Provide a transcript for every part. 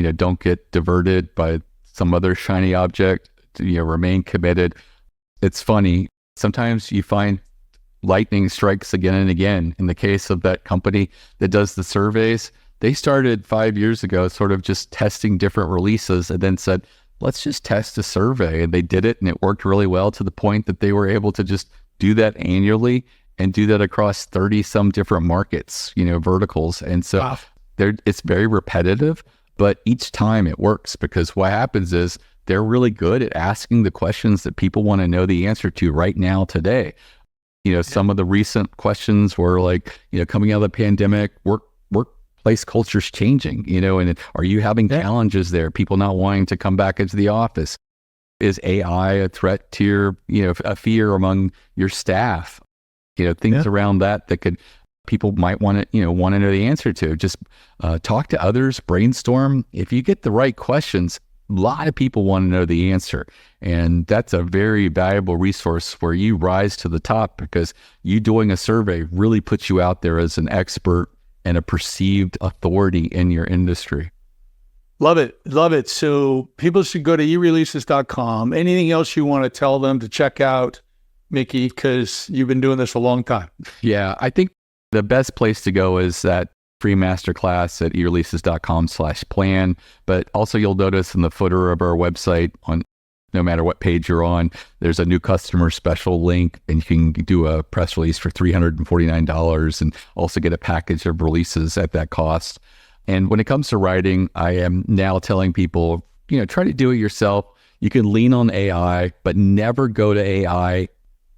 don't get diverted by some other shiny object, remain committed. It's funny. Sometimes you find lightning strikes again and again. In the case of that company that does the surveys, they started 5 years ago sort of just testing different releases and then said, let's just test a survey. And they did it and it worked really well to the point that they were able to just do that annually and do that across 30 some different markets, verticals. And so Wow. It's very repetitive, but each time it works because what happens is they're really good at asking the questions that people want to know the answer to right now today. Some of the recent questions were like, coming out of the pandemic, workplace culture's changing, and are you having challenges there? People not wanting to come back into the office. Is AI a threat to your, a fear among your staff? Things around that could, people might want to know the answer to. Just talk to others, brainstorm. If you get the right questions, a lot of people want to know the answer. And that's a very valuable resource where you rise to the top because you doing a survey really puts you out there as an expert and a perceived authority in your industry. Love it. Love it. So people should go to ereleases.com. Anything else you want to tell them to check out, Mickie, because you've been doing this a long time? Yeah, I think the best place to go is that free masterclass at ereleases.com/plan. But also you'll notice in the footer of our website, on no matter what page you're on, there's a new customer special link and you can do a press release for $349 and also get a package of releases at that cost. And when it comes to writing, I am now telling people, try to do it yourself. You can lean on AI, but never go to AI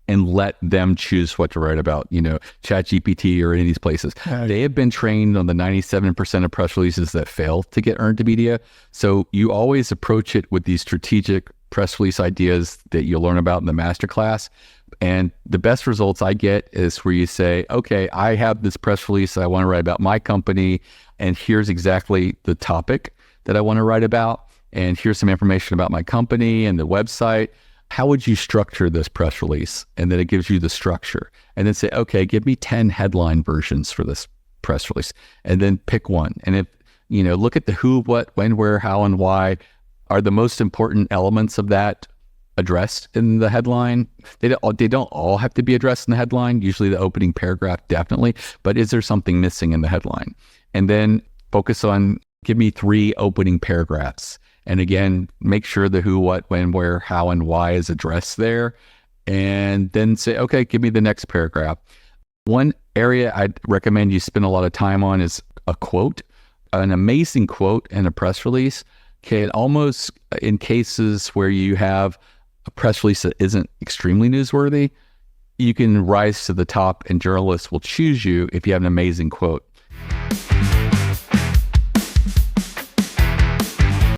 and let them choose what to write about, ChatGPT or any of these places. They have been trained on the 97% of press releases that fail to get earned to media. So you always approach it with these strategic press release ideas that you'll learn about in the masterclass. And the best results I get is where you say, okay, I have this press release I want to write about my company, and here's exactly the topic that I want to write about. And here's some information about my company and the website. How would you structure this press release? And then it gives you the structure. And then say, okay, give me 10 headline versions for this press release. And then pick one. And if, look at the who, what, when, where, how, and why are the most important elements of that addressed in the headline. They don't all have to be addressed in the headline. Usually the opening paragraph, definitely. But is there something missing in the headline? And then focus on, give me 3 opening paragraphs. And again, make sure the who, what, when, where, how, and why is addressed there. And then say, okay, give me the next paragraph. One area I'd recommend you spend a lot of time on is a quote. An amazing quote in a press release can almost, in cases where you have a press release that isn't extremely newsworthy, you can rise to the top and journalists will choose you if you have an amazing quote.